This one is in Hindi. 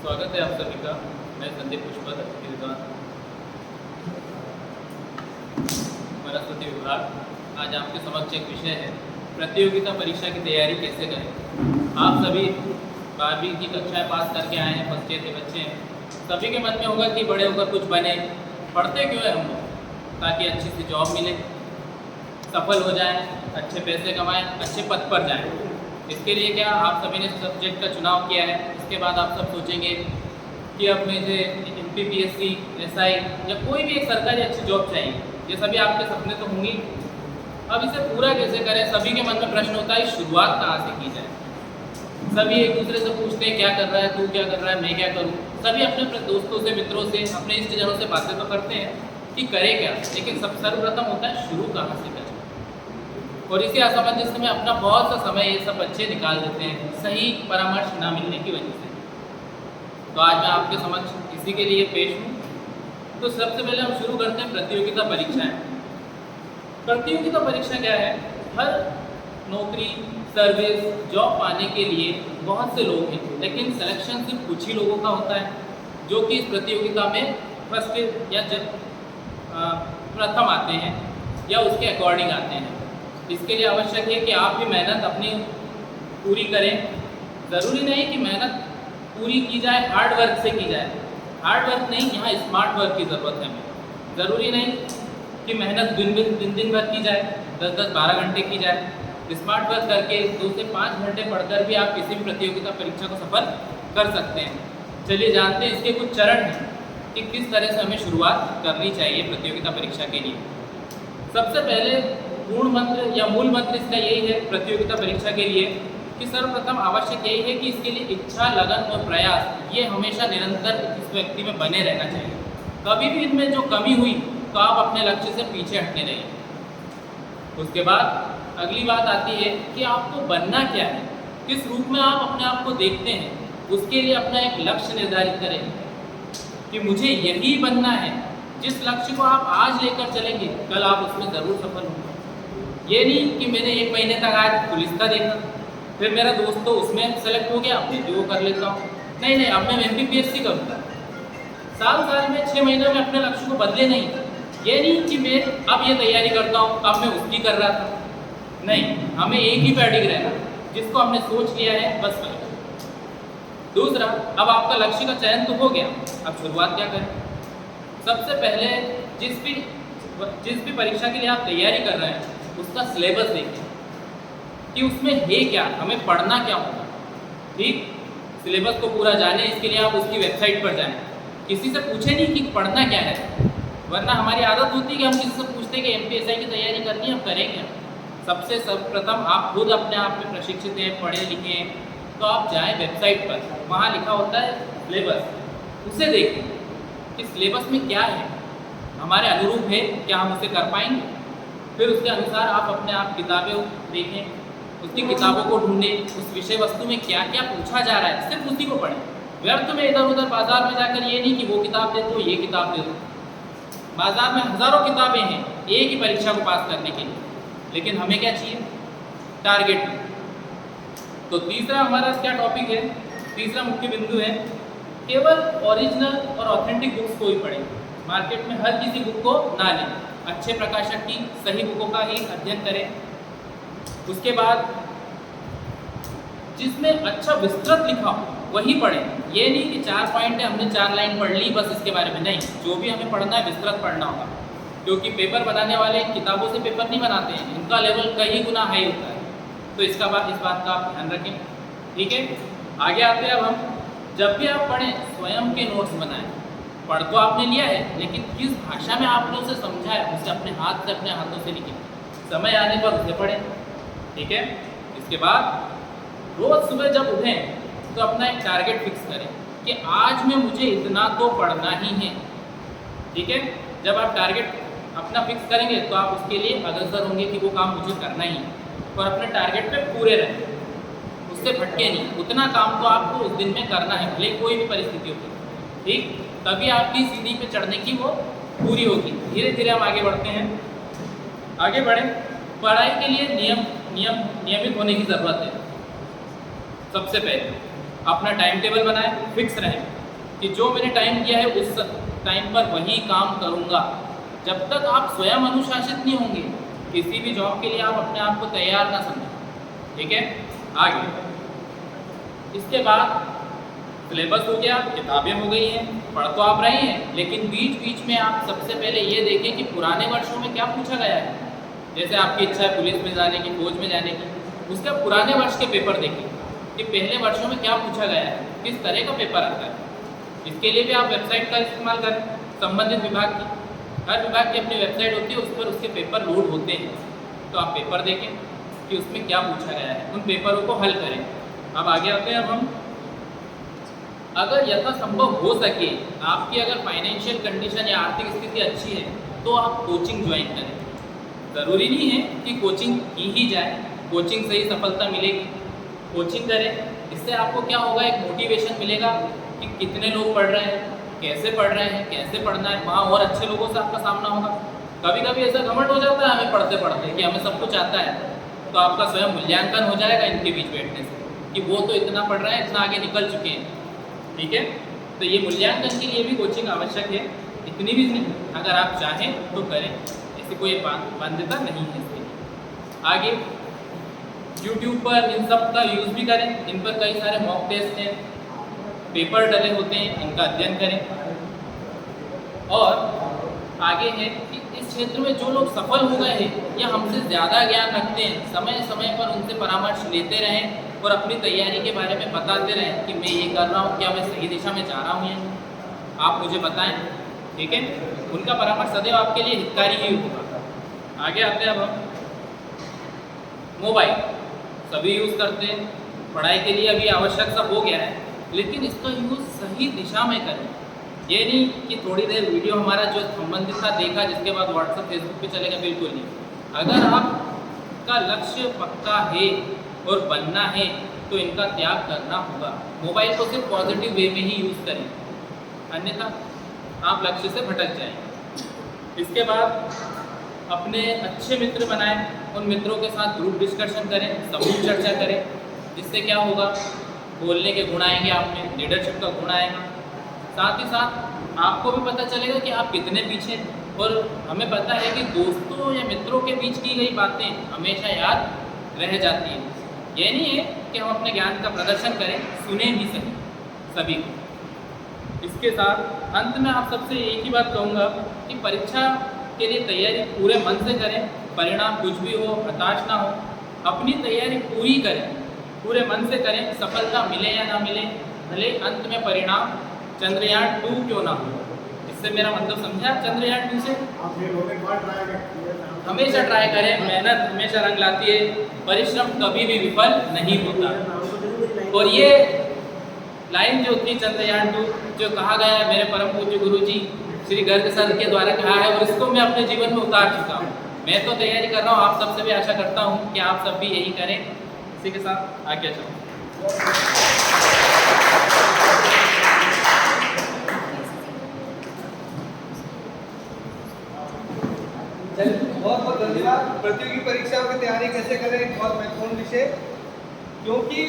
स्वागत है आप सभी का। मैं संदीप पुष्पा विद्वान वनस्पति विभाग। आज आपके समक्ष एक विषय है, प्रतियोगिता परीक्षा की तैयारी कैसे करें। आप सभी 12वीं की कक्षाएं पास करके आए हैं, फर्स्ट ईयर के बच्चे हैं। सभी के मन में होगा कि बड़े होकर कुछ बने। पढ़ते क्यों है हम लोग? ताकि अच्छी सी जॉब मिले, सफल हो जाएं, अच्छे पैसे कमाएं, अच्छे पद पर जाएं। इसके लिए क्या आप सभी ने सब्जेक्ट का चुनाव किया है। इसके बाद आप सब सोचेंगे कि अब मुझे MPPSC, SI या कोई भी एक सरकारी अच्छी जॉब चाहिए। ये सभी आपके सपने तो होंगे। अब इसे पूरा कैसे करें? सभी के मन में प्रश्न होता है, शुरुआत कहाँ से की जाए। सभी एक दूसरे से पूछते हैं, क्या कर रहा है तू, क्या कर रहा है, मैं क्या करूँ। सभी अपने अपने दोस्तों से, मित्रों से, अपने इष्टजनों से बातें तो करते हैं कि करें क्या, लेकिन सर्वप्रथम होता है शुरू कहाँ से करें। और इसी असमंजस में अपना बहुत सा समय ये सब बच्चे निकाल देते हैं, सही परामर्श ना मिलने की वजह से। तो आज मैं आपके समक्ष इसी के लिए पेश हूँ। तो सबसे पहले हम शुरू करते हैं प्रतियोगिता परीक्षाएं। प्रतियोगिता परीक्षा क्या है? हर नौकरी, सर्विस, जॉब पाने के लिए बहुत से लोग हैं, लेकिन सिलेक्शन सिर्फ कुछ ही लोगों का होता है जो कि इस प्रतियोगिता में फर्स्ट या प्रथम आते हैं या उसके अकॉर्डिंग आते हैं। इसके लिए आवश्यक है कि आप भी मेहनत अपनी पूरी करें। ज़रूरी नहीं कि मेहनत पूरी की जाए हार्ड वर्क से की जाए। हार्ड वर्क नहीं, यहाँ स्मार्ट वर्क की ज़रूरत है हमें। ज़रूरी नहीं कि मेहनत दिन भर की जाए, 10-10, 12 घंटे की जाए। स्मार्ट वर्क करके 2 से 5 घंटे पढ़कर भी आप किसी भी प्रतियोगिता परीक्षा को सफल कर सकते हैं। चलिए जानते हैं इसके कुछ चरण हैं कि किस तरह से हमें शुरुआत करनी चाहिए प्रतियोगिता परीक्षा के लिए। सबसे पहले पूर्ण मंत्र या मूल मंत्र इसका यही है प्रतियोगिता परीक्षा के लिए कि सर्वप्रथम आवश्यक यही है कि इसके लिए इच्छा, लगन और प्रयास ये हमेशा निरंतर इस व्यक्ति में बने रहना चाहिए। कभी भी इनमें जो कमी हुई तो आप अपने लक्ष्य से पीछे हटने रहिए। उसके बाद अगली बात आती है कि आपको बनना क्या है, किस रूप में आप अपने आप को देखते हैं। उसके लिए अपना एक लक्ष्य निर्धारित करें कि मुझे यही बनना है। जिस लक्ष्य को आप आज लेकर चलेंगे, कल आप उसमें ज़रूर सफल होंगे। ये नहीं कि मैंने 1 महीने तक आज पुलिस का देखा, फिर मेरा दोस्त तो उसमें सेलेक्ट हो गया, फिर भी वो कर लेता हूँ। नहीं, अब मैं MPPSC करूँगा। साल में 6 महीने में अपने लक्ष्य को बदले नहीं। ये नहीं कि मैं अब ये तैयारी करता हूँ, अब मैं उसकी कर रहा था। नहीं, हमें एक ही पैडिग रहना, जिसको हमने सोच लिया है बस वही। दूसरा, अब आपका लक्ष्य का चयन तो हो गया, अब शुरुआत क्या करें? सबसे पहले जिस भी परीक्षा के लिए आप तैयारी कर रहे हैं उसका सिलेबस देखें कि उसमें है क्या, हमें पढ़ना क्या होगा। ठीक, सिलेबस को पूरा जाने, इसके लिए आप उसकी वेबसाइट पर जाएं। किसी से पूछे नहीं कि पढ़ना क्या है, वरना हमारी आदत होती है कि हम किसी से पूछते हैं कि MPSI की तैयारी करनी है, हम करें क्या। सबसे सर्वप्रथम आप खुद अपने आप में प्रशिक्षित हैं, पढ़े लिखे हैं, तो आप जाएँ वेबसाइट पर, वहाँ लिखा होता है सिलेबस, उसे देखें कि सिलेबस में क्या है, हमारे अनुरूप है क्या, हम उसे कर पाएंगे। फिर उसके अनुसार आप अपने आप किताबें देखें, उसकी किताबों को ढूंढें, उस विषय वस्तु में क्या क्या पूछा जा रहा है, सिर्फ उसी को पढ़ें। व्यर्थ में इधर उधर बाजार में जाकर ये नहीं कि वो किताब दे दो, ये किताब दे दो। बाजार में हज़ारों किताबें हैं एक ही परीक्षा को पास करने के लिए, लेकिन हमें क्या चाहिए? टारगेट। तो तीसरा हमारा क्या टॉपिक है? तीसरा मुख्य बिंदु है, केवल ओरिजिनल और ऑथेंटिक बुक्स को ही पढ़ें। मार्केट में हर किसी बुक को ना लें, अच्छे प्रकाशक की सही बुकों का ही अध्ययन करें। उसके बाद जिसमें अच्छा विस्तृत लिखा हो वही पढ़ें। ये नहीं कि 4 पॉइंट है, हमने 4 लाइन पढ़ ली बस इसके बारे में। नहीं, जो भी हमें पढ़ना है विस्तृत पढ़ना होगा, क्योंकि पेपर बनाने वाले किताबों से पेपर नहीं बनाते हैं, इनका लेवल कई गुना हाई होता है। तो इस बात का आप ध्यान रखें। ठीक है, आगे आते हैं अब हम। जब भी आप पढ़ें स्वयं के नोट्स बनाएं। पढ़ तो आपने लिया है, लेकिन किस भाषा में आपने उसे समझा है उसे अपने हाथों से लिखें। समय आने पर उसे पढ़ें। ठीक है, इसके बाद रोज़ सुबह जब उठें तो अपना एक टारगेट फिक्स करें कि आज में मुझे इतना तो पढ़ना ही है। ठीक है, जब आप टारगेट अपना फिक्स करेंगे तो आप उसके लिए अग्रसर होंगे कि वो काम मुझे करना ही है, और अपने टारगेट पे पूरे रहें, उससे भटके नहीं। उतना काम तो आपको उस दिन में करना है, भले कोई भी परिस्थिति हो। ठीक, तभी आपकी सीढ़ी पे चढ़ने की वो पूरी होगी। धीरे धीरे हम आगे बढ़ते हैं। आगे बढ़ें, पढ़ाई के लिए नियमित होने की ज़रूरत है। सबसे पहले अपना टाइम टेबल बनाएं, फिक्स रहें कि जो मैंने टाइम दिया है उस टाइम पर वही काम करूँगा। जब तक आप स्वयं अनुशासित नहीं होंगे, किसी भी जॉब के लिए आप अपने आप को तैयार ना समझें। ठीक है, आगे इसके बाद सिलेबस हो गया, किताबें हो गई हैं, पढ़ तो आप रहे हैं, लेकिन बीच बीच में आप सबसे पहले ये देखें कि पुराने वर्षों में क्या पूछा गया है। जैसे आपकी इच्छा है पुलिस में जाने की, फौज में जाने की, उसका पुराने वर्ष के पेपर देखें कि पहले वर्षों में क्या पूछा गया है, किस तरह का पेपर आता है। इसके लिए भी आप वेबसाइट का इस्तेमाल करें, संबंधित विभाग की। हर विभाग की अपनी वेबसाइट होती है, उस पर उसके पेपर लोड होते हैं, तो आप पेपर देखें कि उसमें क्या पूछा गया है, उन पेपरों को हल करें। अब आगे आते हैं। अब हम अगर यथासंभव हो सके, आपकी अगर फाइनेंशियल कंडीशन या आर्थिक स्थिति अच्छी है तो आप कोचिंग ज्वाइन करें। ज़रूरी नहीं है कि कोचिंग की ही जाए, कोचिंग से ही सफलता मिलेगी। कोचिंग करें, इससे आपको क्या होगा, एक मोटिवेशन मिलेगा कि कितने लोग पढ़ रहे हैं, कैसे पढ़ रहे हैं, कैसे पढ़ना है, वहाँ और अच्छे लोगों से आपका सामना होगा। कभी कभी ऐसा घमंड हो जाता है हमें पढ़ते पढ़ते कि हमें सब कुछ आता है, तो आपका स्वयं मूल्यांकन हो जाएगा इनके बीच बैठने से कि वो तो इतना पढ़ रहे हैं, इतना आगे निकल चुके हैं। ठीक है, तो ये मूल्यांकन के लिए भी कोचिंग आवश्यक है, इतनी भी नहीं, अगर आप चाहें तो करें, ऐसी कोई बाध्यता नहीं है इसके लिए। आगे यूट्यूब पर इन सब का यूज़ भी करें, इन पर कई सारे मॉक टेस्ट हैं, पेपर डले होते हैं, इनका अध्ययन करें। और आगे है कि इस क्षेत्र में जो लोग सफल हो गए हैं या हमसे ज़्यादा ज्ञान रखते हैं, समय समय पर उनसे परामर्श लेते रहें और अपनी तैयारी के बारे में बताते रहें कि मैं ये कर रहा हूँ, क्या मैं सही दिशा में जा रहा हूँ या आप मुझे बताएं। ठीक है, उनका परामर्श सदैव आपके लिए हितकारी ही होगा। आगे आते हैं। अब हम मोबाइल सभी यूज़ करते हैं, पढ़ाई के लिए अभी आवश्यक सा हो गया है, लेकिन इसका यूज़ सही दिशा में करें। ये नहीं कि थोड़ी देर वीडियो हमारा जो संबंधित था देखा, जिसके बाद व्हाट्सएप फेसबुक पे चलेगा, बिल्कुल नहीं। अगर आपका लक्ष्य पक्का है और बनना है तो इनका त्याग करना होगा। मोबाइल को सिर्फ पॉजिटिव वे में ही यूज़ करें, अन्यथा आप लक्ष्य से भटक जाएं। इसके बाद अपने अच्छे मित्र बनाएं, उन मित्रों के साथ ग्रुप डिस्कशन करें, समूह चर्चा करें, जिससे क्या होगा, बोलने के गुण आएंगे, आप में लीडरशिप का गुण आएगा। साथ ही साथ आपको भी पता चलेगा कि आप कितने पीछे, और हमें पता है कि दोस्तों या मित्रों के बीच की गई बातें हमेशा याद रह जाती हैं। ये नहीं है कि हम अपने ज्ञान का प्रदर्शन करें, सुने भी सभी को। इसके साथ अंत में आप सबसे एक ही बात कहूँगा कि परीक्षा के लिए तैयारी पूरे मन से करें, परिणाम कुछ भी हो हताश ना हो, अपनी तैयारी पूरी करें, पूरे मन से करें। सफलता मिले या ना मिले, भले अंत में परिणाम चंद्रयान 2 क्यों ना हो। इससे मेरा मतलब समझा, चंद्रयान 2 से हमेशा ट्राई करें, मेहनत हमेशा रंग लाती है, परिश्रम कभी भी विफल नहीं होता। और ये लाइन जो थी चंद्रयान 2 जो कहा गया है मेरे परम पूज्य गुरु जी श्री गर्ग सर के द्वारा कहा है, और इसको मैं अपने जीवन में उतार चुका हूँ। मैं तो तैयारी कर रहा हूँ, आप सबसे भी आशा करता हूँ कि आप सब भी यही करें। इसी के साथ आगे चलो। बहुत बहुत धन्यवाद। प्रतियोगी परीक्षाओं की तैयारी कैसे करें, बहुत महत्वपूर्ण विषय, क्योंकि